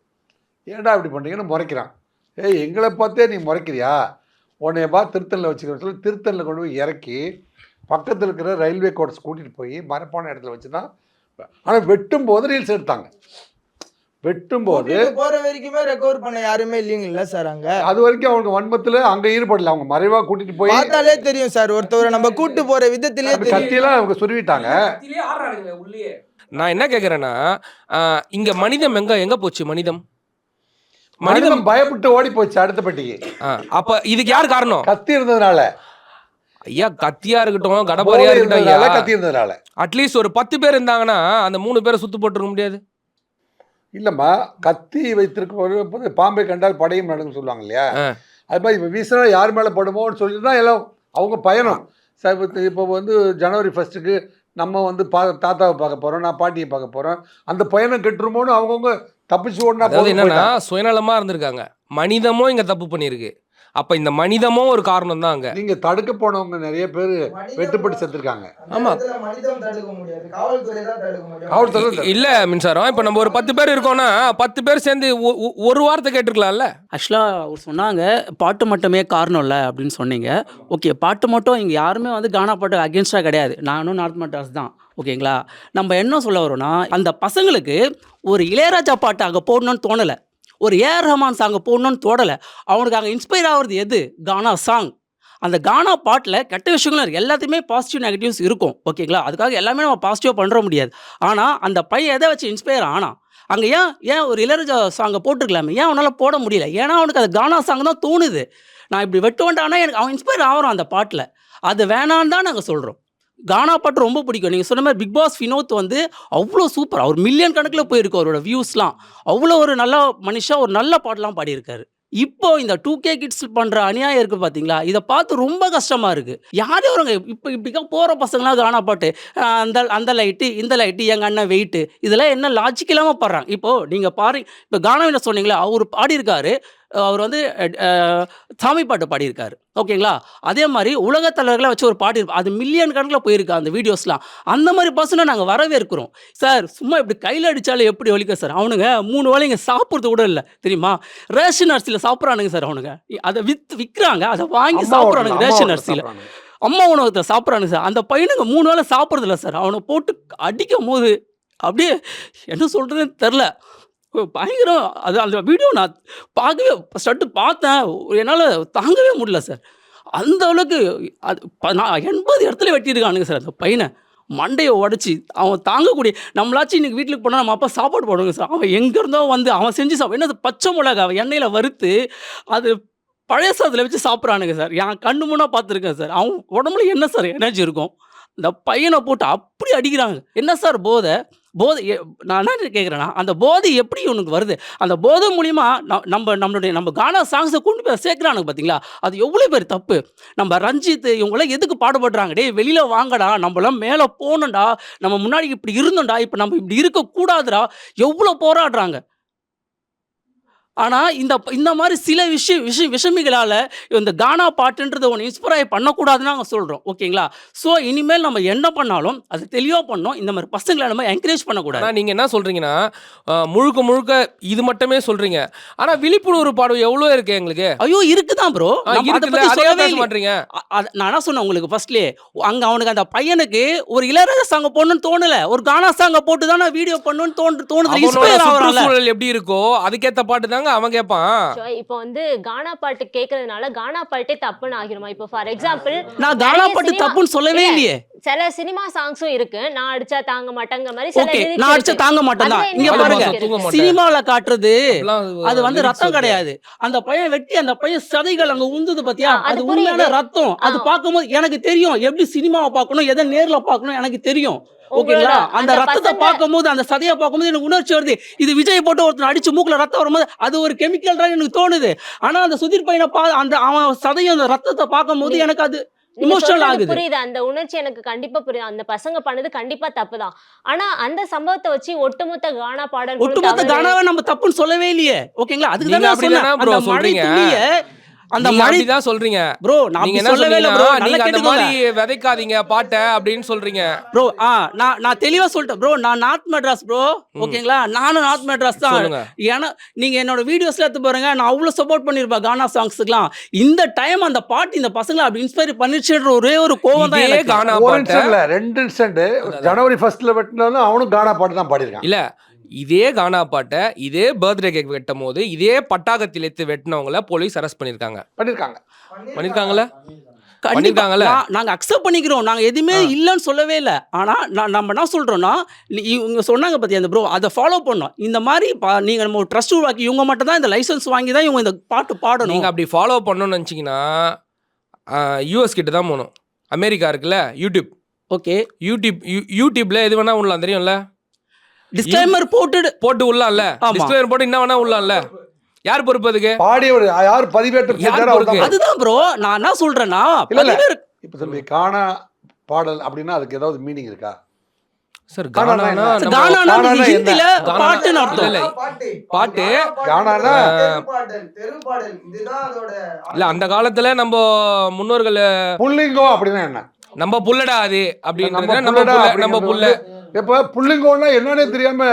ஏன்டா இப்படி பண்ணுறீங்கன்னு முறைக்கிறான். எங்களை பார்த்தே நீ முறைக்கிறியா, உன்னைய பார்த்து திருத்தணில் வச்சுக்கிற சொல்லி திருத்தணில் கொண்டு போய் இறக்கி பக்கத்தில் இருக்கிற ரயில்வே கோட்ஸ் கூட்டிகிட்டு போய் மறைப்பான இடத்துல வச்சு தான். ஆனால் வெட்டும் போது ரீல்ஸ் எடுத்தாங்க. வெட்டும்போது போற வரைக்குமே ரெக்கவர் பண்ண யாருமே இல்லைங்களா சார் அங்க? அது வரைக்கும் அவங்க வன்மத்தில் அங்கே ஈடுபடல. அவங்க மறைவாக கூட்டிகிட்டு போய் பார்த்தாலே தெரியும் சார், ஒருத்தவரை நம்ம கூட்டு போகிற விதத்திலேயே கத்தியெல்லாம் அவங்க சுருவிட்டாங்க. நான் என்ன கேட்குறேன்னா, இங்கே மனிதம் எங்கே போச்சு? மனிதம் பயப்பட்டு ஓடி போச்சு அடுத்த பெட்டிக்கு. அப்ப இதுக்கு யார் காரணம்? கத்தி இருந்ததுனால. ஐயா, கத்தியா இருக்கட்டும், கடப்பாரியா இருக்கட்டும், கத்தி இருந்ததுனால. அட்லீஸ்ட் ஒரு 10 பேர் இருந்தாங்கன்னா அந்த 3 பேரை சுத்து போட்டுருக்க முடியாது? இல்லம்மா, கத்தி வைத்திருக்க பாம்பை கண்டால் படையும் நடக்கும் சொல்லுவாங்க இல்லையா, அது மாதிரி இப்போ வீசினா யார் மேலே படுமோன்னு சொல்லி தான் எல்லாம் அவங்க பயணம். இப்போ வந்து ஜனவரி 1 நம்ம வந்து தாத்தாவை பார்க்க போகிறோம், நான் பாட்டியை பார்க்க போகிறோம், அந்த பயணம் கெட்டுருமோன்னு அவங்கவுங்க தப்பிச்சு ஓடனா. அதாவது என்னன்னா, சுயநலமாக இருந்திருக்காங்க. மனிதமும் இங்கே தப்பு பண்ணியிருக்கு. அப்போ இந்த மனிதமும் ஒரு காரணம் தான். அங்கே நீங்கள் தடுக்க போனவங்க நிறைய பேர் வெட்டுப்பட்டு செத்துருக்காங்க. ஆமாம், இல்லை மின்சாரம். இப்போ நம்ம ஒரு 10 பேர் இருக்கோம்னா 10 பேர் சேர்ந்து ஒரு வார்த்தை கேட்டுருக்கலாம்ல. ஆக்சுவலாக அவர் சொன்னாங்க பாட்டு மட்டுமே காரணம் இல்லை அப்படின்னு சொன்னீங்க. ஓகே, பாட்டு மட்டும் இங்கே யாருமே வந்து கானா பாட்டு அகேன்ஸ்டாக கிடையாது. நானும் நார்த் மெட்ராஸ் தான். ஓகேங்களா, நம்ம என்ன சொல்ல வரோம்னா, அந்த பசங்களுக்கு ஒரு இளையராஜா பாட்டு அங்கே போடணும்னு தோணலை, ஒரு ஏஆர் ரஹ்மான் சாங்கை போடணும்னு தோணலை. அவனுக்கு அங்கே இன்ஸ்பயர் ஆகிறது எது? கானா சாங். அந்த கானா பாட்டில் கெட்ட விஷயங்களும் இருக்குது, எல்லாத்தையுமே பாசிட்டிவ் நெகட்டிவ்ஸ் இருக்கும். ஓகேங்களா, அதுக்காக எல்லாமே நம்ம பாசிட்டிவாக பண்ணுற முடியாது. ஆனால் அந்த பையன் எதை வச்சு இன்ஸ்பயர் ஆனான்? அங்கே ஏன் ஒரு இளையராஜா சாங்கை போட்டிருக்கலாமே, ஏன் அவனால் போட முடியல? ஏன்னா அவனுக்கு அது கானா சாங் தான் தோணுது. நான் இப்படி வெட்டுவேன்டானா எனக்கு அவன் இன்ஸ்பயர் ஆகிறான் அந்த பாட்டில். அது வேணான்னு தான் நாங்கள் சொல்கிறோம். கானா பாட்டு ரொம்ப பிடிக்கும். நீங்கள் சொன்ன மாதிரி பிக் பாஸ் வினோத் வந்து அவ்வளோ சூப்பர். அவர் மில்லியன் கணக்கில் போயிருக்கு அவரோட வியூஸ்லாம். அவ்வளோ ஒரு நல்ல மனுஷன், ஒரு நல்ல பாட்டெலாம் பாடியிருக்காரு. இப்போ இந்த 2K கிட்ஸ் பண்ணுற அநியாயம் இருக்குது பார்த்தீங்களா, இதை பார்த்து ரொம்ப கஷ்டமாக இருக்குது. யாரும் வருங்க இப்போ இப்படிக்கா போகிற பசங்களாம் கானா பாட்டு, அந்த லைட்டு இந்த லைட்டு, எங்கள் அண்ணன் வெயிட்டு, இதெல்லாம் என்ன லாஜிக் இல்லாமல் பாடுறாங்க. இப்போது நீங்கள் பாருங்க, இப்போ கானாவில் சொன்னீங்களா, அவர் பாடியிருக்காரு, அவர் வந்து சாமி பாட்டு பாடியிருக்காரு. ஓகேங்களா, அதே மாதிரி உலக தலைவர்களை வச்சு ஒரு பாட்டு அது மில்லியன் கணக்கில் போயிருக்கு அந்த வீடியோஸ்லாம். அந்த மாதிரி பர்சனை நாங்கள் வரவேற்கிறோம் சார். சும்மா இப்படி கையில் அடித்தாலே எப்படி ஒழிக்க சார்? அவனுங்க 3 வேளைங்க சாப்பிட்றது கூட இல்லை தெரியுமா? ரேஷன் அரிசியில் சாப்பிட்றானுங்க சார். அவனுங்க அதை விற்கிறாங்க, அதை வாங்கி சாப்பிட்றானுங்க. ரேஷன் அரிசியில் அம்மா உணவகத்தை சாப்பிட்றானுங்க சார். அந்த பையனுங்க 3 வேளை சாப்பிட்றதில்ல சார். அவனை போட்டு அடிக்கும் போது அப்படியே என்ன சொல்கிறதுன்னு தெரில, பயங்கரம். அது அந்த வீடியோ நான் பார்த்தேன், என்னால் தாங்கவே முடியல சார். அந்த அளவுக்கு அது 80 இடத்துல வெட்டியிருக்கானுங்க சார் அந்த பையனை. மண்டையை உடச்சி அவன் தாங்கக்கூடிய நம்மளாச்சும் இன்னைக்கு வீட்டுக்கு போனால் நம்ம அப்பா சாப்பாடு போடுவாங்க சார். அவன் எங்கேருந்தோ வந்து அவன் செஞ்சு என்னது பச்சை மிளகா அவன் எண்ணெயில் வறுத்து அது பழைய சாதத்தில் வச்சு சாப்பிட்றானுங்க சார். என் கண்ணு முன்னா பார்த்துருக்கேன் சார். அவன் உடம்புல என்ன சார் எனர்ஜி இருக்கும்? இந்த பையனை போட்டு அப்படி அடிக்கிறாங்க. என்ன சார் போதை? நான் என்ன கேட்குறேன்னா, அந்த போதை எப்படி உனக்கு வருது? அந்த போதை மூலிமா நம்ம கானா சாங்ஸை கொண்டு போய் சேர்க்குறானுங்க பார்த்தீங்களா? அது எவ்வளோ பேர் தப்பு. நம்ம ரஞ்சித் இவங்களாம் எதுக்கு பாடுபடுறாங்க? டேய் வெளியில் வாங்கடா, நம்மளாம் மேலே போகணும்டா, நம்ம முன்னாடி இப்படி இருந்தோம்டா, இப்போ நம்ம இப்படி இருக்கக்கூடாதுடா, எவ்வளோ போராடுறாங்க. ஆனால் இந்த மாதிரி சில விஷமிகளால் இந்த கானா பாட்டுன்றது ஒன்று இன்ஸ்பயர் பண்ணக்கூடாதுன்னு நாங்கள் சொல்கிறோம். ஓகேங்களா? ஸோ இனிமேல் நம்ம என்ன பண்ணாலும் அது தெளிவாக பண்ணோம். இந்த மாதிரி பசங்களை நம்ம என்கரேஜ் பண்ணக்கூடாது. ஆனால் நீங்கள் என்ன சொல்கிறீங்கன்னா, முழுக்க இது மட்டுமே சொல்கிறீங்க. ஆனால் விழிப்புணர்வு பாடம் எவ்வளோ இருக்குது எங்களுக்கு? ஐயோ இருக்குதான் ப்ரோ. மாட்டீங்க. நான் என்ன சொன்னேன் உங்களுக்கு ஃபர்ஸ்ட்லேயே, அங்கே அவனுக்கு அந்த பையனுக்கு ஒரு இளையராஜா சாங்க போடணும்னு தோணலை, ஒரு கானா சாங்கை போட்டு தான் நான் வீடியோ பண்ணணும்னு தோணுது. சுற்றுச்சூழல் எப்படி இருக்கோ அதுக்கேற்ற பாட்டு தாங்க அவன் கேட்பான். இப்போ வந்து கானா பாட்டு கேட்கறதுனால கானா பாட்டே தப்புன்னு ஆகிருமா? இப்போ ஃபார் எக்ஸாம்பிள் நான் கானா பாட்டு தப்புன்னு சொல்லவே இல்லையே. சில சினிமா சாங்ஸும் இருக்கு, நான் அடிச்சா தாங்க மாட்டேங்கிற மாதிரி. ஓகே, நான் அடிச்சா தாங்க மாட்டேன் தான். இங்க பாருங்க, சினிமால காட்டுறது அது வந்து ரத்தம் கிடையாது. அந்த பையன் வெட்டி அந்த பையன் சதைகள் அங்க உந்துது பாத்தியா, அது உண்மையான ரத்தம். அது பார்க்கும்போது எனக்கு தெரியும் எப்படி சினிமாவை பார்க்கணும், எதை நேர்ல பார்க்கணும் எனக்கு தெரியும். ஓகேங்களா? அந்த ரத்தத்தை பார்க்கும்போது, அந்த சதையை பார்க்கும்போது எனக்கு உணர்ச்சி வருது. இது விஜய் போட்டு ஒருத்தர் அடிச்சு மூக்குல ரத்தம் வரும்போது அது ஒரு கெமிக்கல் தான் எனக்கு தோணுது. ஆனா அந்த சுதீர் பையனை அந்த அவன் சதையும் அந்த ரத்தத்தை பார்க்கும்போது எனக்கு அது இமோஷனல் ஆகுது. புரியுது, அந்த உணர்ச்சி எனக்கு கண்டிப்பா புரியுது. அந்த பசங்க பண்ணது கண்டிப்பா தப்புதான். ஆனா அந்த சம்பவத்தை வச்சு ஒட்டுமொத்த கானா பாடல் கானாவை நம்ம தப்புன்னு சொல்லவே இல்லையே. ஓகேங்களா? அதுக்கு தான் அப்படிதான் சொல்றீங்க. அந்த மாதிரி தான் சொல்றீங்க ப்ரோ. நீங்க என்ன சொல்றீங்க ப்ரோ? நீங்க அந்த மாதிரி விதைக்காதீங்க பாட்டை அப்படின்னு சொல்றீங்க ப்ரோ. நான் தெளிவா சொல்லிட்டேன் ப்ரோ. நான் நார்த் மெட்ராஸ் ப்ரோ. ஓகேங்களா? நானும் நார்த் மெட்ராஸ் தான். ஏன்னா நீங்க என்னோட வீடியோஸ்ல எடுத்து பாருங்க, நான் அவ்வளவு சப்போர்ட் பண்ணிருப்பேன் கானா சாங்ஸ்க்குலாம். இந்த டைம் அந்த பாட்டு இந்த பசங்களை அப்படி இன்ஸ்பயர் பண்ணிச்சுன்ற ஒரே ஒரு கோவம் தான். கானா பாட்டு இல்ல 2 இன்சிடென்ட். ஜனவரி 1 வெட்டினாலும் அவனும் கானா பாட்டு தான் பாடிருக்கான். இல்ல இதே கானா பாட்டை இதே பர்த்டே கேக் வெட்டும் போது இதே பட்டாக்கத்தில் எடுத்து வெட்டினவங்கள போலீஸ் அரெஸ்ட் பண்ணிருக்காங்கல்ல. நாங்க அக்செப்ட் பண்ணிக்கிறோம். நாங்க எதுவுமே இல்லைன்னு சொல்லவே இல்லை. ஆனா நம்ம என்ன சொல்றோம்னா, இவங்க சொன்னாங்க பத்தி அந்த ப்ரோ, அதை ஃபாலோ பண்ணோம். இந்த மாதிரி நீங்க நம்ம ஒரு ட்ரஸ்ட் உருவாக்கி இவங்க மட்டும் தான் இந்த லைசன்ஸ் வாங்கி தான் இவங்க இந்த பாட்டு பாடணும். நீங்க அப்படி ஃபாலோ பண்ணணும்னு நினைச்சீங்கன்னா யூஎஸ் கிட்ட தான் போகணும். அமெரிக்கா இருக்குல்ல, யூடியூப். ஓகே, யூடியூப்ல எது வேணா உள்ளலாம் தெரியும்ல. டிஸ்க்ளைமர் போட்டு உள்ளாம்ல. டிஸ்க்ளைமர் போட்டு என்ன வேணா உள்ளாம்ல. யார் பொறுப்பு அதுக்கு? பாடியவர் யார் பதிவேற்ற? அதுதான் ப்ரோ நான் என்ன சொல்றேன்னா, இப்ப தம்பி கானா பாடல் அப்படின்னா அதுக்கு ஏதாவது மீனிங் இருக்கா சார்? பாட்டுன்னு அர்த்தம் இல்ல. பாட்டு கானானா இல்ல. அந்த காலத்துல நம்ம முன்னோர்கள் புல்லிங்கோ அப்படின்னா என்ன? நம்ம புல்லடா அது அப்படின்றது நம்ம புல்ல. இப்ப புள்ளிங்கோன்னா என்னன்னே தெரியாம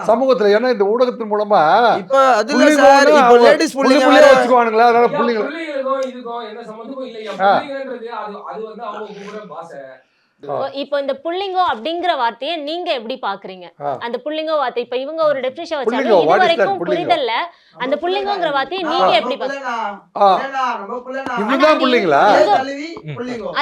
சமூகத்துல, ஏன்னா இந்த ஊடகத்தின் மூலமா இப்ப அதுல சார் இப்ப லேடீஸ் புள்ளிங்க வச்சுக்குவானுங்களா? அதனால புள்ளிங்க என்ன சம்பந்தமும் இல்லையா? புள்ளிங்கன்றது அது வந்து அவங்க கூற பாஷை. இப்போ இந்த புள்ளிங்கோ அப்படிங்கிற வார்த்தையை நீங்க எப்படி பாக்குறீங்க? அந்த புள்ளிங்கோ வார்த்தை இப்ப இவங்க ஒரு டெஃபினிஷன் வச்சாங்க, இது வரைக்கும் புரிதல்ல. அந்த புள்ளிங்கோங்கிற வார்த்தையை நீங்க எப்படி பாக்குறீங்க? இதுதான் புள்ளிங்களா?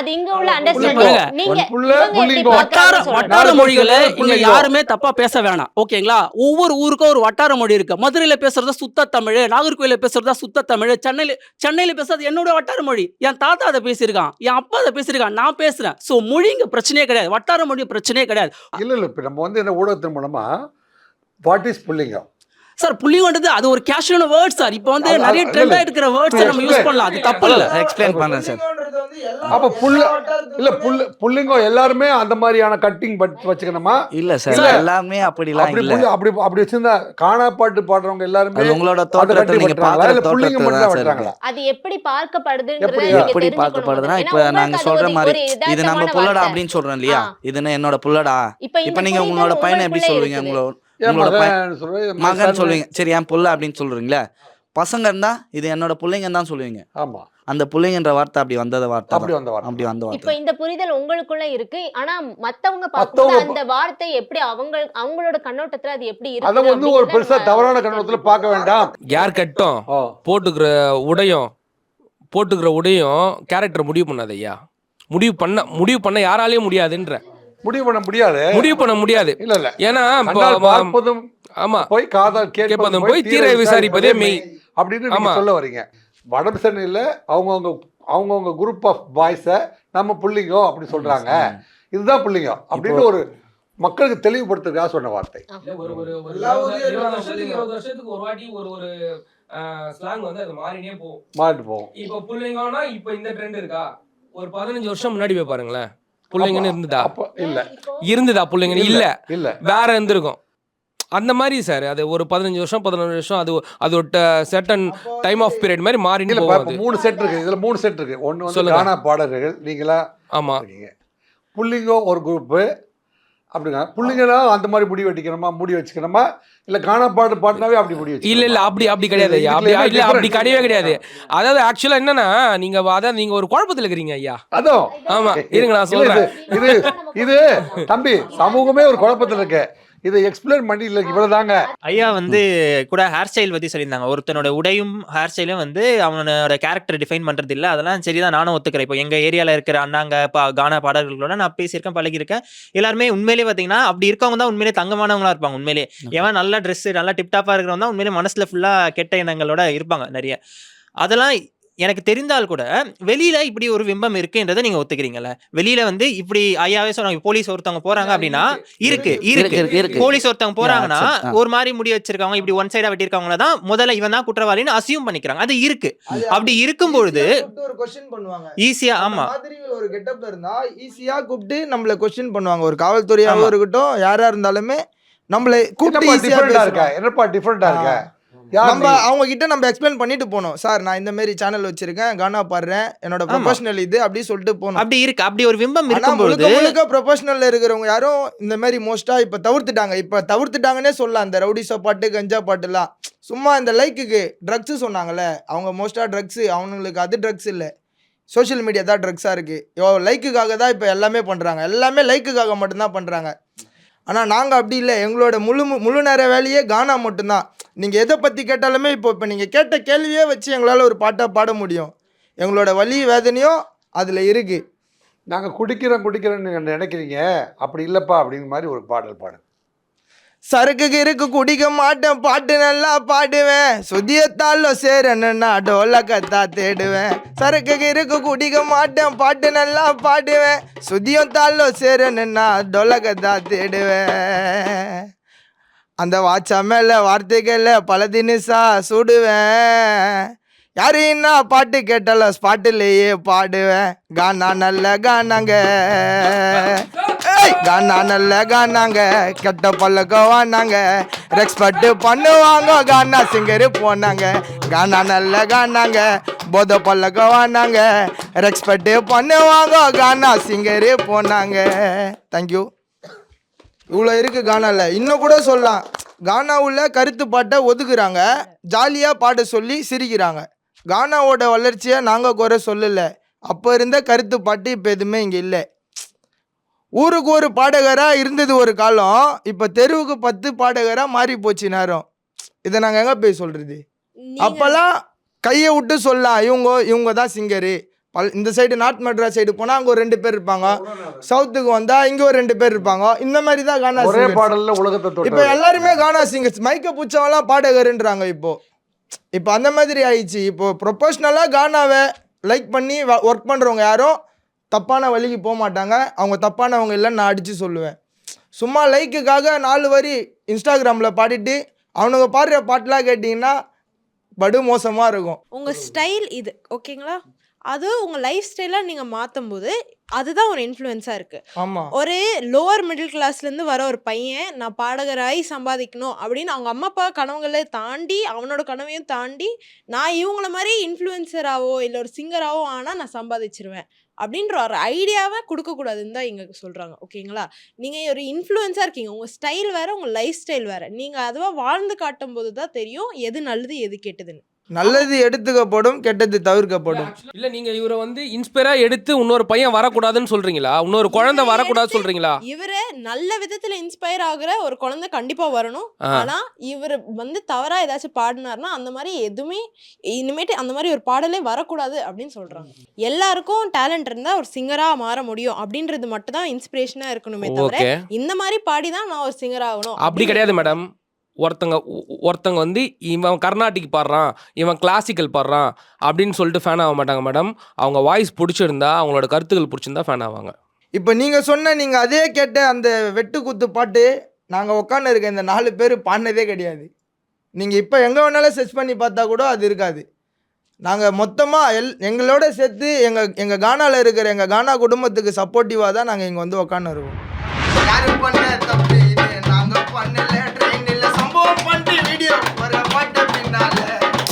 அது இங்க உள்ள அண்டர்ஸ்டாண்டிங். நீங்க வட்டார மொழிகளை இங்க யாருமே தப்பா பேச வேணாம். ஓகேங்களா? ஒவ்வொரு ஊருக்கும் ஒரு வட்டார மொழி இருக்கு. மதுரையில பேசுறதா சுத்த தமிழ், நாகர்கோயில பேசுறதா சுத்த தமிழ், சென்னையில பேசுறது என்னோட வட்டார மொழி. என் தாத்தா அதை பேசியிருக்கான், என் அப்பா அதை பேசியிருக்கான், நான் பேசுறேன். சோ மொழிங்க பிரச்சனையே கிடையாது, வட்டார மொழி பிரச்சனையே கிடையாது. இல்ல இப்ப நம்ம வந்து இந்த ஊடகத்தின் மூலமா வாட் இஸ் புல்லிங்க சார்? புள்ளிங்கன்றது அது ஒரு கேஷுவலான வேர்ட் சார். இப்போ வந்து நிறைய ட்ரெண்ட் ஆயிட்டு இருக்கிற வேர்ட்ஸ் நம்ம யூஸ் பண்ணலாம், அது தப்பு இல்ல. எக்ஸ்பிளைன் பண்றேன் சார். அப்ப புல்லிங்கோ எல்லாருமே அந்த மாதிரியான கட்டிங் வச்சுக்கணுமா? இல்ல சார், எல்லாமே அப்படிலாம் இல்ல. அப்படி வச்சிருந்தா கானா பாட்டு பாடுறவங்க எல்லாருமே உங்களோட தோற்றத்தை நீங்க பாக்குற தோற்றத்தை தான் சார். அது எப்படி பார்க்கப்படுதுன்றது எப்படி பார்க்கப்படுதுன்னா, இப்ப நாங்க சொல்ற மாதிரி இது நம்ம புல்லடா அப்படின்னு சொல்றோம் இல்லையா, இது என்னோட புல்லடா. இப்ப நீங்க உங்களோட பையனை எப்படி சொல்லுவீங்க? உங்களோட மகன் சொல்லுவீங்க, சரி என் புள்ள அப்படின்னு சொல்றீங்களா? பசங்க இருந்தா இது என்னோட பிள்ளைங்கன்னு தான் சொல்லுவீங்க. ஆமா, அந்த பிள்ளைங்கன்ற வார்த்தை அப்படி வந்த வார்த்தை. இப்போ இந்த புரிதல் உங்களுக்குள்ள இருக்கு. ஆனா மத்தவங்க பார்க்கும்போது அந்த வார்த்தை எப்படி அவங்களோட கண்ணோட்டத்துல அது எப்படி இருக்கு? அத வந்து ஒரு பெருசா தவறான கண்ணோட்டத்துல பார்க்க வேண்டாம். யார் கட்டும் போட்டுக்கிற உடையும் கேரக்டர் முடிவு பண்ணாத ஐயா. முடிவு பண்ண யாராலையும் முடியாதுன்ற. முடிவு பண்ண முடியாது. முடிவு பண்ண முடியாது. இல்ல ஏன்னா கண்ணால் பார்ப்பதும் ஆமா போய் காதால் கேட்பதும் போய் தீர விசாரிப்பதே மெய் அப்படின்னு நீங்க சொல்ல வரீங்க. வட சென்னையில் அவங்கவுங்க குரூப் ஆஃப் பாய்ஸை நம்ம புள்ளிங்கோ அப்படி சொல்றாங்க, இதுதான் புள்ளிங்க அப்படின்னு ஒரு மக்களுக்கு தெளிவுபடுத்துறதுக்காக சொன்ன வார்த்தை. ஒரு 20 வருஷத்துக்கு ஒரு வாட்டி ஒரு ஸ்லாங் வந்து அது மாறிட்டு போகும். இப்போ புள்ளைங்கன்னா இப்போ இந்த ட்ரெண்ட் இருக்கா? ஒரு 15 வருஷம் முன்னாடி போய் பாருங்களேன், புள்ளைங்கன்னு இருந்ததா? இருந்ததா புள்ளைங்கன்னு? இல்ல வேற இருந்திருக்கும். அந்த மாதிரி சார் அது ஒரு 15 வருஷம் 11 வருஷம் அது ஒரு சர்டன் டைம் ஆஃப் பீரியட் மாதிரி மாறிட்டு போகுது. 3 செட் இருக்கு, இதுல 3 செட் இருக்கு. ஒன்னு வந்து கானா பாடகர்கள் நீங்களா, ஆமா, புள்ளிங்கோ ஒரு குரூப் அப்படிங்க. புள்ளிங்களா அந்த மாதிரி முடி வெட்டிக்கணுமா, முடி வச்சுக்கணுமா, இல்ல கானா பாட்டுனாவே அப்படி முடி வச்சு? இல்ல அப்படி கிடையாது ஐயா, அப்படி கிடையவே கிடையாது. அதாவது ஆக்சுவலா என்னன்னா நீங்க ஒரு குழப்பத்துல இருக்கிறீங்க ஐயா. அதுவும் ஆமா, இருங்க நான் சொல்றேன். இது தம்பி சமூகமே ஒரு குழப்பத்துல இருக்கு, இதை எக்ஸ்பிளைன் பண்ணி இல்லை இவ்வளவுதாங்க. ஐயா வந்து கூட ஹேர் ஸ்டைல் பத்தி சொல்லியிருந்தாங்க. ஒருத்தனோட உடையும் ஹேர் ஸ்டைலும் வந்து அவனோட கேரக்டர் டிஃபைன் பண்றது இல்லை. அதெல்லாம் சரிதான், நானும் ஒத்துக்கிறேன். இப்போ எங்க ஏரியால இருக்கிற அண்ணாங்க கானா பாடல்களோட நான் பேசியிருக்கேன், பழகிருக்கேன். எல்லாருமே உண்மையிலே பார்த்தீங்கன்னா அப்படி இருக்கவங்க தான் உண்மையிலே தங்கமானவங்களா இருப்பாங்க. உண்மையிலே ஏன் நல்ல ட்ரெஸ் நல்லா டிப்டாப்பா இருக்கிறவங்க தான் உண்மையிலே மனசுல ஃபுல்லா கெட்ட எண்ணங்களோட இருப்பாங்க நிறைய. அதெல்லாம் எனக்கு தெரிந்தால் கூட வெளியில இப்படி ஒரு பிம்பம் இருக்குன்றதை நீங்க ஒத்துக்கிறீங்கல்ல? வெளியில வந்து இப்படி ஐயாவே சொன்னாங்க, போலீஸ் ஒருத்தவங்க போறாங்க அப்படின்னா இருக்கு போலீஸ் ஒருத்தவங்க போறாங்கன்னா ஒரு மாதிரி முடி வச்சிருக்காங்க, இப்படி ஒன் சைடா வெட்டிருக்காங்களா தான் முதல்ல இவன் தான் குற்றவாளின்னு அசியூம் பண்ணிக்கிறாங்க. அது இருக்கு. அப்படி இருக்கும் பொழுது ஒரு क्वेश्चन பண்ணுவாங்க ஈஸியா. ஆமா, மாதிரி ஒரு கெட்டப்ல இருந்தா ஈஸியா கூப்பிட்டு நம்மள क्वेश्चन பண்ணுவாங்க. ஒரு காவல்துறையாவும் இருக்கட்டும், யாரா இருந்தாலுமே நம்மள கூப்பிட்டு ஈஸியா இருக்கா, என்னப்பா டிஃபரெண்டா இருக்கா, நம்ம அவங்க கிட்ட நம்ம எக்ஸ்பிளைன் பண்ணிட்டு போனோம். சார் நான் இந்த மாதிரி சேனல் வச்சிருக்கேன், கானா பாடுறேன், என்னோட ப்ரொஃபஷனல் இது அப்படி சொல்லிட்டு போனோம். அப்படி இருக்கு. அப்படி ஒரு பிம்பம் இருக்கும்போது முழுக்க ப்ரொஃபஷனல்ல இருக்கிறவங்க யாரும் இந்த மாதிரி மோஸ்டா இப்ப தவிர்த்துட்டாங்கன்னே சொல்லலாம். அந்த ரவுடிசா பாட்டு கஞ்சா பாட்டுலாம் சும்மா இந்த லைக்குக்கு ட்ரக்ஸ் சொன்னாங்கல்ல, அவங்க மோஸ்டா ட்ரக்ஸ், அவங்களுக்கு அது ட்ரக்ஸ் இல்லை, சோஷியல் மீடியா தான் ட்ரக்ஸாக இருக்குது. லைக்குக்காக தான் இப்போ எல்லாமே பண்ணுறாங்க, எல்லாமே லைக்குக்காக மட்டும்தான் பண்ணுறாங்க. ஆனால் நாங்கள் அப்படி இல்லை, எங்களோட முழு நேர வேலையே கானா மட்டும்தான். நீங்கள் எதை பற்றி கேட்டாலுமே இப்போ நீங்கள் கேட்ட கேள்வியே வச்சு எங்களால் ஒரு பாட்டாக பாட முடியும். எங்களோட வலி வேதனையும் அதில் இருக்குது. நாங்கள் குடிக்கிறோன்னு நீங்கள் நினைக்கிறீங்க, அப்படி இல்லைப்பா அப்படிங்கிற மாதிரி ஒரு பாடல் பாடு. சரக்குக்கு இருக்கு குடிக்க மாட்டேன், பாட்டு நல்லா பாடுவேன், சுதியத்தால சேரணுன்னா டோலக்கத்தா தேடுவேன். சரக்குக்கு இருக்கு குடிக்க மாட்டேன், பாட்டு நல்லா பாடுவேன், சுதியத்தால சேரணுன்னா டோலக்கத்தா தேடுவேன். அந்த வாட்சா மேல வார்த்தைகள்ல பல தினிசா சுடுவேன். யாரையும் பாட்டு கேட்டால ஸ்பாட்டிலேயே பாடுவேன். கானா நல்ல கானாங்க, கானா நல்ல கானாங்க, கெட்ட பல்லக்க வானாங்க, ரெஸ்பெக்ட் பண்ணுவாங்க, கானா சிங்கரு போனாங்க. கானா நல்ல கானாங்க, போத பல்லக்க வானாங்க, ரெஸ்பெக்ட் பண்ணுவாங்க, கானா சிங்கரு போனாங்க. தேங்க்யூ. இவ்வளோ இருக்குது கானாவில். இன்னும் கூட சொல்லலாம், கானாவில் கருத்து பாட்டை ஒதுக்குறாங்க, ஜாலியாக பாட சொல்லி சிரிக்கிறாங்க. கானாவோட வளர்ச்சியை நாங்கள் குறை சொல்லலை, அப்போ இருந்த கருத்து பாட்டு இப்போ எதுவுமே இங்கே இல்லை. ஊருக்கு ஒரு பாடகராக இருந்தது ஒரு காலம், இப்போ தெருவுக்கு 10 பாடகராக மாறி போச்சு நேரம். இதை நாங்கள் எங்கே போய் சொல்கிறது? அப்போல்லாம் கையை விட்டு சொல்லலாம், இவங்க தான் சிங்கரு. இந்த சைடு நார்த் மெட்ராஸ் சைடு போனால் அங்கே ஒரு 2 பேர் இருப்பாங்க, சவுத்துக்கு வந்தால் இங்கே ஒரு 2 பேர் இருப்பாங்க. இந்த மாதிரி தான் கானா பாடலில் உலகத்தை இப்போ எல்லாருமே கானா சிங்கர்ஸ், மைக்கை பிடிச்சவங்களாம் பாடகருன்றாங்க. இப்போ அந்த மாதிரி ஆயிடுச்சு. இப்போ ப்ரொஃபஷ்னலாக கானாவை லைக் பண்ணி ஒர்க் பண்ணுறவங்க யாரும் தப்பான வழிக்கு போக மாட்டாங்க. அவங்க தப்பானவங்க இல்லைன்னு நான் அடித்து சொல்லுவேன். சும்மா லைக்குக்காக 4 வரி இன்ஸ்டாகிராமில் பாடிட்டு அவனுங்க பாடுற பாட்டெலாம் கேட்டிங்கன்னா படு மோசமாக இருக்கும். உங்கள் ஸ்டைல் இது ஓகேங்களா, அது உங்கள் லைஃப் ஸ்டைலாக நீங்கள் மாற்றும் போது அதுதான் ஒரு இன்ஃப்ளூயன்ஸாக இருக்குது. ஆமாம், ஒரு லோவர் மிடில் கிளாஸ்லேருந்து வர ஒரு பையன் நான் பாடகராகி சம்பாதிக்கணும் அப்படின்னு அவங்க அம்மா அப்பா கனவுகளை தாண்டி அவனோட கனவையும் தாண்டி நான் இவங்கள மாதிரி இன்ஃப்ளூயன்சராகவோ இல்லை ஒரு சிங்கராகவோ ஆனால் நான் சம்பாதிச்சிருவேன் அப்படின்ற ஒரு ஐடியாவை கொடுக்கக்கூடாதுன்னு தான் இங்கே சொல்கிறாங்க. ஓகேங்களா, நீங்கள் ஒரு இன்ஃப்ளூயன்ஸாக இருக்கீங்க, உங்கள் ஸ்டைல் வேறு, உங்கள் லைஃப் ஸ்டைல் வேறு. நீங்கள் அதுவாக வாழ்ந்து காட்டும் போது தான் தெரியும் எது நல்லது எது கெட்டதுன்னு. நல்லது எடுத்துக்கப்படும், கெட்டது தவிர்க்கப்படும். இல்ல நீங்க இவரை வந்து இன்ஸ்பயரா எடுத்து இன்னொரு பையன் வரக்கூடாதுன்னு சொல்றீங்களா? இன்னொரு குழந்தை வரக்கூடாது சொல்றீங்களா? இவரு நல்ல விதத்துல இன்ஸ்பயர் ஆகுற ஒரு குழந்தை கண்டிப்பா வரணும். ஆனா இவர் வந்து தவறா ஏதாச்சும் பாடினார்னா அந்த மாதிரி எதுவுமே இனிமேட்டு அந்த மாதிரி ஒரு பாடலே வரக்கூடாது அப்படின்னு சொல்றாங்க. எல்லாருக்கும் டேலண்ட் இருந்தா ஒரு சிங்கரா மாற முடியும் அப்படின்றது மட்டும் தான் இன்ஸ்பிரேஷனா இருக்கணுமே தவிர ஓகே. இந்த மாதிரி பாடிதான் நான் ஒரு சிங்கர் ஆகணும் அப்படி கிடையாது மேடம். ஒருத்தங்க வந்து இவன் கர்நாடிக் பாடுறான், இவன் கிளாசிக்கல் பாடுறான் அப்படின்னு சொல்லிட்டு ஃபேன் ஆக மாட்டாங்க மேடம். அவங்க வாய்ஸ் பிடிச்சிருந்தா, அவங்களோட கருத்துக்கள் பிடிச்சிருந்தா ஃபேன் ஆவாங்க. இப்போ நீங்கள் சொன்ன நீங்கள் அதே கேட்ட அந்த வெட்டு குத்து பாட்டு நாங்கள் உட்காந்து இருக்க இந்த 4 பேர் பாடினதே கிடையாது. நீங்கள் இப்போ எங்கே வேணாலும் சர்ச் பண்ணி பார்த்தா கூட அது இருக்காது. நாங்கள் மொத்தமாக எங்களோட சேர்த்து எங்கள் கானாவில் இருக்கிற எங்கள் கானா குடும்பத்துக்கு சப்போர்ட்டிவாக தான் நாங்கள் இங்கே வந்து உட்காந்து இருக்கோம். யாரு பண்ண தப்பு இது நாங்கள் பண்ணல, ட்ரெயினில் சம்பவம் பண்ணி வீடியோ வர பாட்டு பின்னால.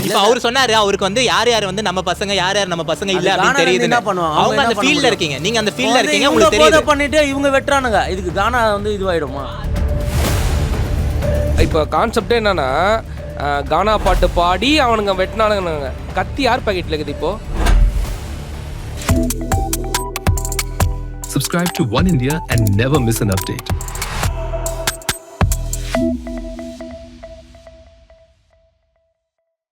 இப்போ அவர் சொன்னாரு அவருக்கு வந்து யார் யார் வந்து நம்ம பசங்க யார் யார் நம்ம பசங்க இல்ல அப்படின்னு தெரியுது. என்ன பண்ணுவாங்க? அவங்க அந்த ஃபீல்ட்ல இருக்கீங்க, நீங்க அந்த ஃபீல்ட்ல இருக்கீங்க, இவங்க உங்களுக்கு தெரியுது. பண்ணிட்டு இவங்க வெட்டுறானுங்க. இதுக்கு கானா வந்து இதுவாயிடுமா? இப்போ கான்செப்டே என்னன்னா, கானா பாட்டு பாடி அவனுங்க வெட்டினானுங்க. கத்தி யார் பாக்கெட்ல இருக்குது இப்போ? Subscribe to One India and never miss an update.